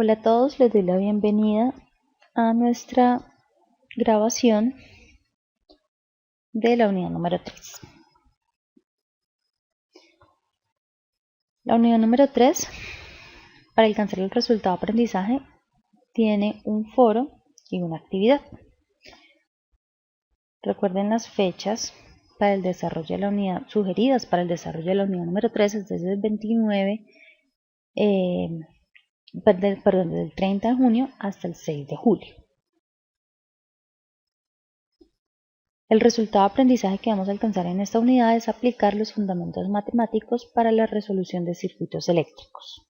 Hola a todos, les doy la bienvenida a nuestra grabación de la unidad número 3. La unidad número 3, para alcanzar el resultado de aprendizaje, tiene un foro y una actividad. Recuerden las fechas para el desarrollo de la unidad, sugeridas para el desarrollo de la unidad número 3, es desde el desde el 30 de junio hasta el 6 de julio. El resultado de aprendizaje que vamos a alcanzar en esta unidad es aplicar los fundamentos matemáticos para la resolución de circuitos eléctricos.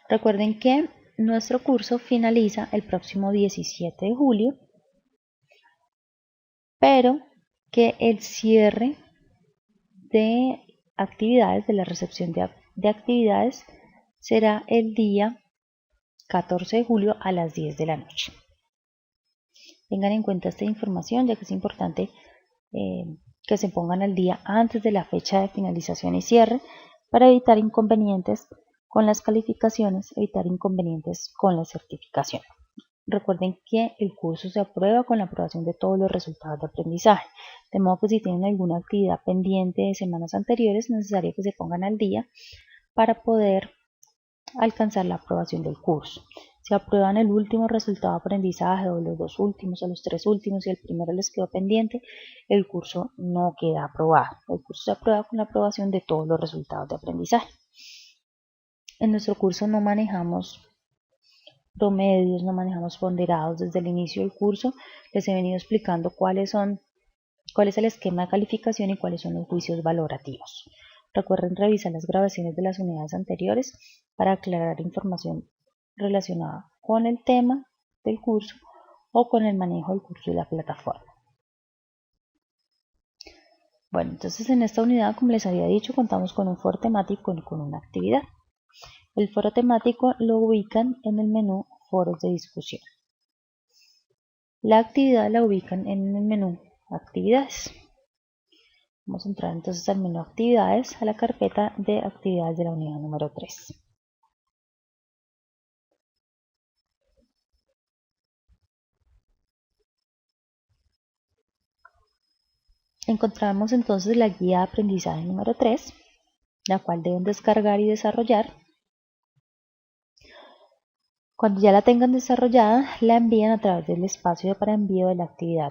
Recuerden que nuestro curso finaliza el próximo 17 de julio, pero que el cierre de actividades, de la recepción de actividades, será el día 14 de julio a las 10 de la noche. Tengan en cuenta esta información, ya que es importante que se pongan al día antes de la fecha de finalización y cierre para evitar inconvenientes con las calificaciones, evitar inconvenientes con la certificación. Recuerden que el curso se aprueba con la aprobación de todos los resultados de aprendizaje, de modo que si tienen alguna actividad pendiente de semanas anteriores, es necesario que se pongan al día para poder alcanzar la aprobación del curso. Si aprueban el último resultado de aprendizaje o los dos últimos o los tres últimos y el primero les quedó pendiente, el curso no queda aprobado. El curso se aprueba con la aprobación de todos los resultados de aprendizaje. En nuestro curso no manejamos promedios, no manejamos ponderados. Desde el inicio del curso les he venido explicando cuál es el esquema de calificación y cuáles son los juicios valorativos. Recuerden revisar las grabaciones de las unidades anteriores para aclarar información relacionada con el tema del curso o con el manejo del curso y la plataforma. Bueno, entonces en esta unidad, como les había dicho, contamos con un foro temático y con una actividad. El foro temático lo ubican en el menú Foros de discusión. La actividad la ubican en el menú Actividades. Vamos a entrar entonces al menú Actividades, a la carpeta de actividades de la unidad número 3. Encontramos entonces la guía de aprendizaje número 3, la cual deben descargar y desarrollar. Cuando ya la tengan desarrollada, la envían a través del espacio para envío de la actividad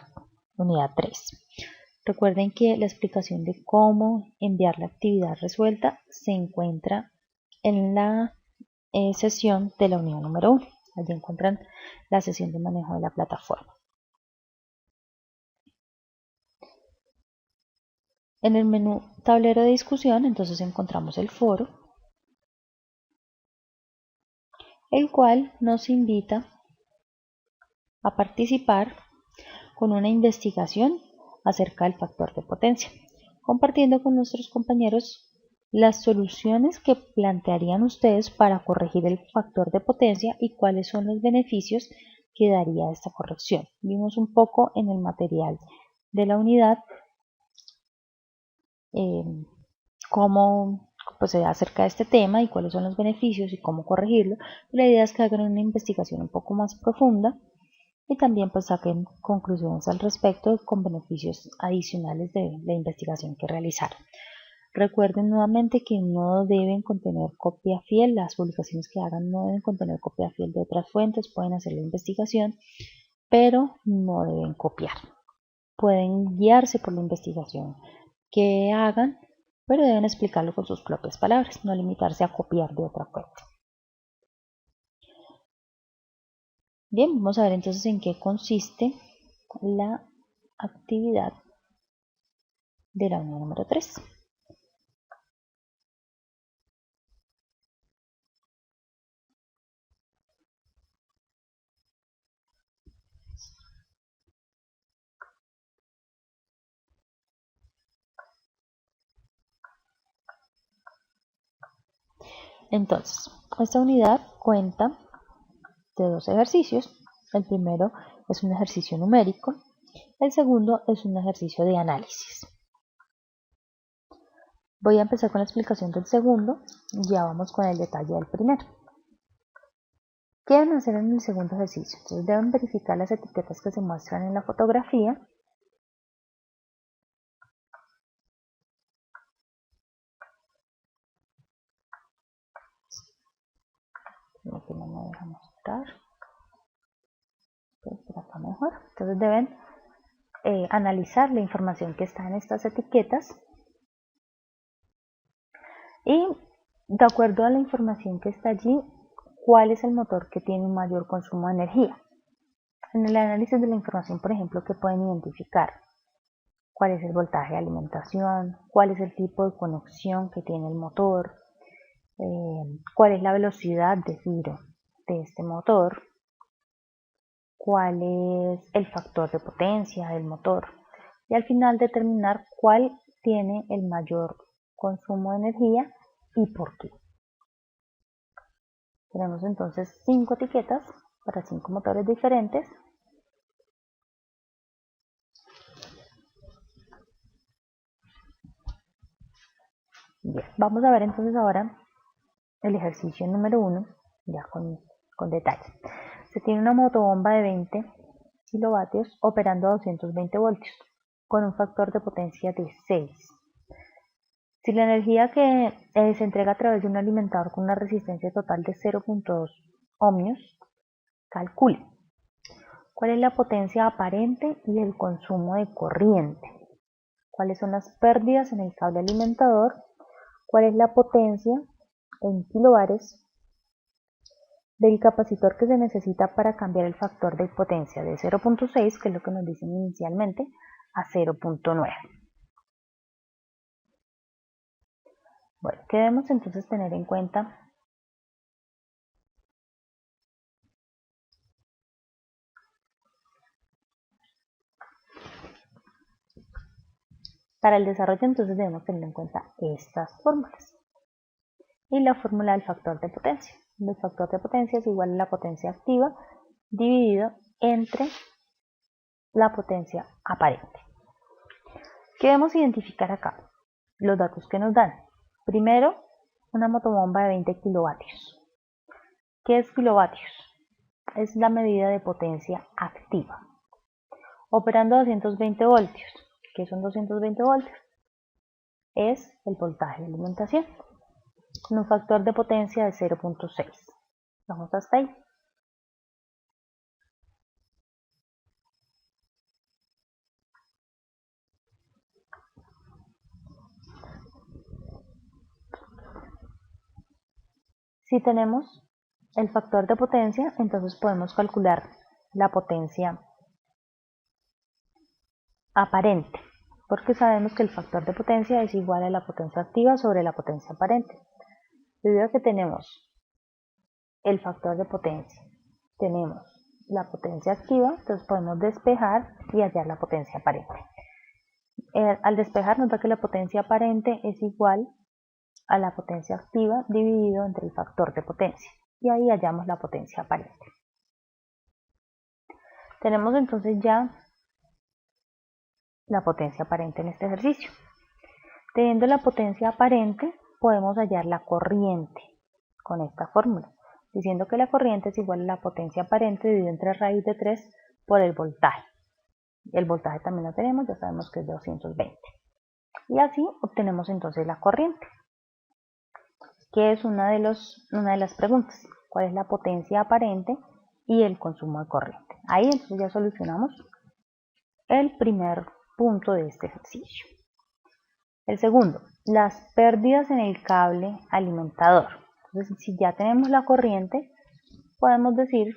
unidad 3. Recuerden que la explicación de cómo enviar la actividad resuelta se encuentra en la sesión de la unidad número 1. Allí encuentran la sesión de manejo de la plataforma. En el menú tablero de discusión, entonces encontramos el foro, el cual nos invita a participar con una investigación acerca del factor de potencia, compartiendo con nuestros compañeros las soluciones que plantearían ustedes para corregir el factor de potencia y cuáles son los beneficios que daría esta corrección. Vimos un poco en el material de la unidad cómo acerca de este tema y cuáles son los beneficios y cómo corregirlo. La idea es que hagan una investigación un poco más profunda y también pues saquen conclusiones al respecto con beneficios adicionales de la investigación que realizaron. Recuerden nuevamente que no deben contener copia fiel, las publicaciones que hagan no deben contener copia fiel de otras fuentes, pueden hacer la investigación, pero no deben copiar. Pueden guiarse por la investigación que hagan, pero deben explicarlo con sus propias palabras, no limitarse a copiar de otra fuente. Bien, vamos a ver entonces en qué consiste la actividad de la unidad número 3. Entonces, esta unidad cuenta de dos ejercicios. El primero es un ejercicio numérico, el segundo es un ejercicio de análisis. Voy a empezar con la explicación del segundo y ya vamos con el detalle del primero. ¿Qué deben hacer en el segundo ejercicio? Entonces deben verificar las etiquetas que se muestran en la fotografía. Aquí no me deja mostrar. Por acá mejor. Entonces deben analizar la información que está en estas etiquetas y, de acuerdo a la información que está allí, cuál es el motor que tiene un mayor consumo de energía. En el análisis de la información, por ejemplo, que pueden identificar cuál es el voltaje de alimentación, cuál es el tipo de conexión que tiene el motor, cuál es la velocidad de giro de este motor, cuál es el factor de potencia del motor y al final determinar cuál tiene el mayor consumo de energía y por qué. Tenemos entonces 5 etiquetas para 5 motores diferentes. Bien, vamos a ver entonces ahora el ejercicio número 1, ya con detalle. Se tiene una motobomba de 20 kilovatios operando a 220 voltios con un factor de potencia de 6. Si la energía que se entrega a través de un alimentador con una resistencia total de 0.2 ohmios, calcule cuál es la potencia aparente y el consumo de corriente, cuáles son las pérdidas en el cable alimentador, cuál es la potencia en kilovares del capacitor que se necesita para cambiar el factor de potencia de 0.6, que es lo que nos dicen inicialmente, a 0.9. Bueno, ¿qué debemos entonces tener en cuenta? Para el desarrollo entonces debemos tener en cuenta estas fórmulas. Y la fórmula del factor de potencia. El factor de potencia es igual a la potencia activa dividido entre la potencia aparente. ¿Qué debemos identificar acá? Los datos que nos dan. Primero, una motobomba de 20 kilovatios. ¿Qué es kilovatios? Es la medida de potencia activa. Operando a 220 voltios. ¿Qué son 220 voltios? Es el voltaje de alimentación. Con un factor de potencia de 0.6. Vamos hasta ahí. Si tenemos el factor de potencia, entonces podemos calcular la potencia aparente, porque sabemos que el factor de potencia es igual a la potencia activa sobre la potencia aparente. Debido a que tenemos el factor de potencia, tenemos la potencia activa, entonces podemos despejar y hallar la potencia aparente. Al despejar nos da que la potencia aparente es igual a la potencia activa dividido entre el factor de potencia, y ahí hallamos la potencia aparente. Tenemos entonces ya la potencia aparente en este ejercicio. Teniendo la potencia aparente, podemos hallar la corriente con esta fórmula, diciendo que la corriente es igual a la potencia aparente dividido entre raíz de 3 por el voltaje. El voltaje también lo tenemos, ya sabemos que es de 220. Y así obtenemos entonces la corriente, que es una de las preguntas. ¿Cuál es la potencia aparente y el consumo de corriente? Ahí entonces ya solucionamos el primer punto de este ejercicio. El segundo, las pérdidas en el cable alimentador. Entonces, si ya tenemos la corriente, podemos decir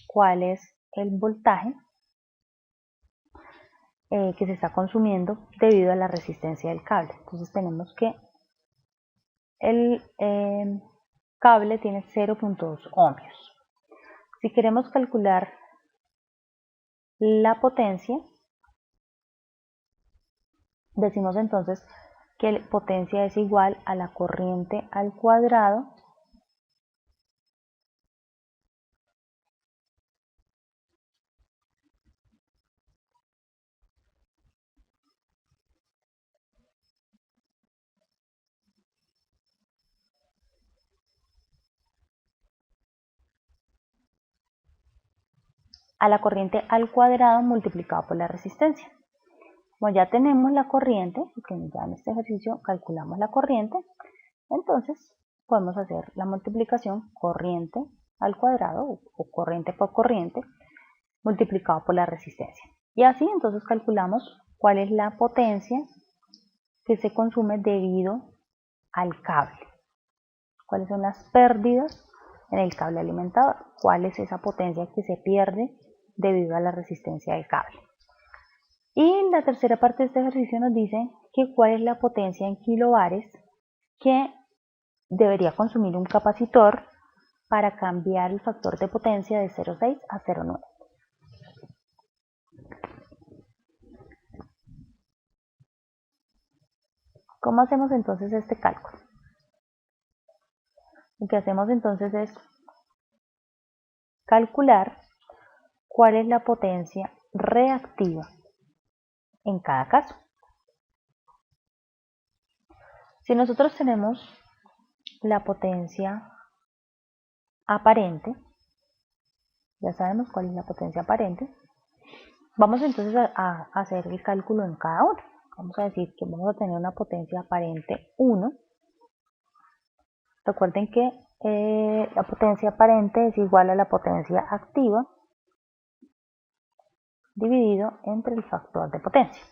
cuál es el voltaje que se está consumiendo debido a la resistencia del cable. Entonces tenemos que el cable tiene 0.2 ohmios. Si queremos calcular la potencia, decimos entonces que la potencia es igual a la corriente al cuadrado a la corriente al cuadrado multiplicado por la resistencia. Como ya tenemos la corriente, porque ya en este ejercicio calculamos la corriente, entonces podemos hacer la multiplicación corriente al cuadrado o corriente por corriente multiplicado por la resistencia. Y así entonces calculamos cuál es la potencia que se consume debido al cable. ¿Cuáles son las pérdidas en el cable alimentador? ¿Cuál es esa potencia que se pierde debido a la resistencia del cable? Y la tercera parte de este ejercicio nos dice que cuál es la potencia en kilovares que debería consumir un capacitor para cambiar el factor de potencia de 0,6 a 0,9. ¿Cómo hacemos entonces este cálculo? Lo que hacemos entonces es calcular cuál es la potencia reactiva en cada caso. Si nosotros tenemos la potencia aparente, ya sabemos cuál es la potencia aparente, vamos entonces a hacer el cálculo en cada uno. Vamos a decir que vamos a tener una potencia aparente 1. Recuerden que la potencia aparente es igual a la potencia activa dividido entre el factor de potencia.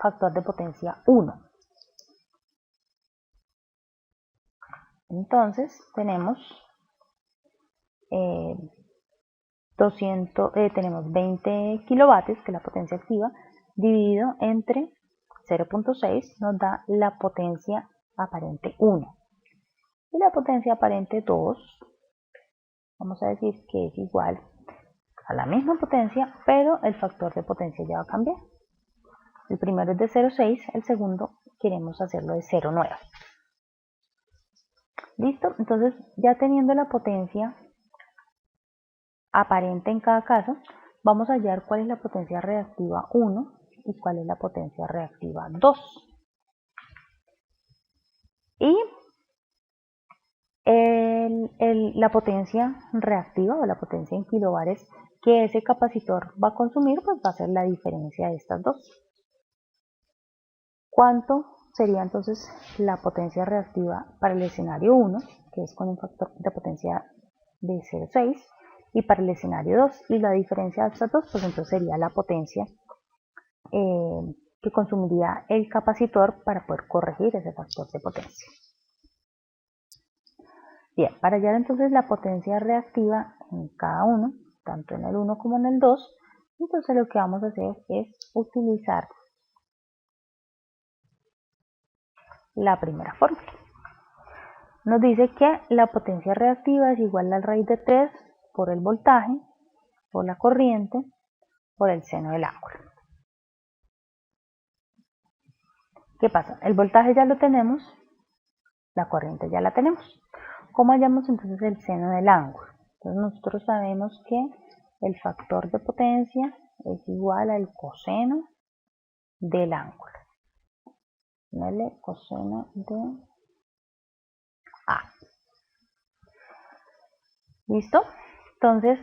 Factor de potencia 1. Entonces tenemos tenemos 20 kilovatios, que es la potencia activa, dividido entre 0,6 nos da la potencia aparente 1. Y la potencia aparente 2, vamos a decir que es igual a la misma potencia, pero el factor de potencia ya va a cambiar. El primero es de 0,6, el segundo queremos hacerlo de 0,9. ¿Listo? Entonces, ya teniendo la potencia aparente en cada caso, vamos a hallar cuál es la potencia reactiva 1 y cuál es la potencia reactiva 2. Y la potencia reactiva o la potencia en kilovares que ese capacitor va a consumir, pues va a ser la diferencia de estas dos. ¿Cuánto sería entonces la potencia reactiva para el escenario 1, que es con un factor de potencia de 0,6, y para el escenario 2? Y la diferencia de estas dos, pues entonces sería la potencia que consumiría el capacitor para poder corregir ese factor de potencia. Bien, para hallar entonces la potencia reactiva en cada uno, tanto en el 1 como en el 2, entonces lo que vamos a hacer es utilizar la primera fórmula. Nos dice que la potencia reactiva es igual a la raíz de 3 por el voltaje, por la corriente, por el seno del ángulo. ¿Qué pasa? El voltaje ya lo tenemos, la corriente ya la tenemos. ¿Cómo hallamos entonces el seno del ángulo? Entonces nosotros sabemos que el factor de potencia es igual al coseno del ángulo. L coseno de A. ¿Listo? Entonces,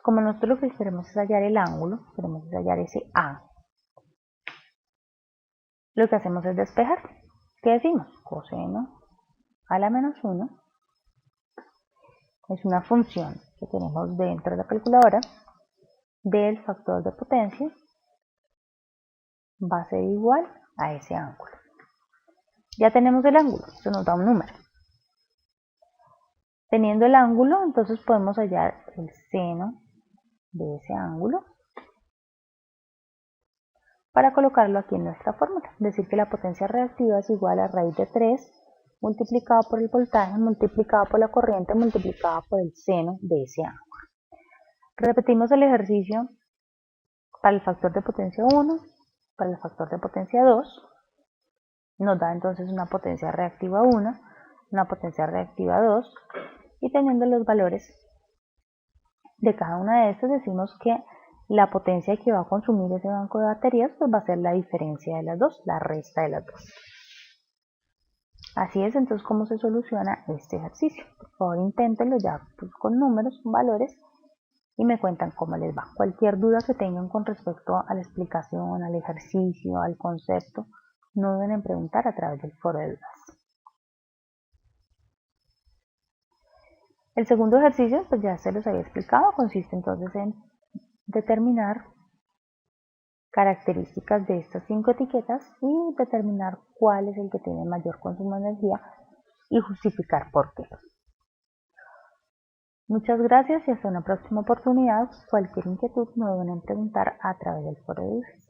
como nosotros lo que queremos es hallar el ángulo, queremos hallar ese A, lo que hacemos es despejar. ¿Qué decimos? Coseno a la menos 1 es una función que tenemos dentro de la calculadora del factor de potencia, va a ser igual a ese ángulo. Ya tenemos el ángulo, eso nos da un número. Teniendo el ángulo, entonces podemos hallar el seno de ese ángulo para colocarlo aquí en nuestra fórmula. Decir que la potencia reactiva es igual a raíz de 3 multiplicado por el voltaje, multiplicado por la corriente, multiplicado por el seno de ese ángulo. Repetimos el ejercicio para el factor de potencia 1, para el factor de potencia 2. Nos da entonces una potencia reactiva 1, una potencia reactiva 2, y teniendo los valores de cada una de estas, decimos que la potencia que va a consumir ese banco de baterías pues va a ser la diferencia de las dos, la resta de las dos. Así es entonces como se soluciona este ejercicio. Por favor inténtenlo ya pues, con números, con valores, y me cuentan cómo les va. Cualquier duda que tengan con respecto a la explicación, al ejercicio, al concepto, no duden en preguntar a través del foro de dudas. El segundo ejercicio, pues ya se los había explicado, consiste entonces en determinar características de estas 5 etiquetas y determinar cuál es el que tiene mayor consumo de energía y justificar por qué. Muchas gracias y hasta una próxima oportunidad. Cualquier inquietud no duden en preguntar a través del foro de dudas.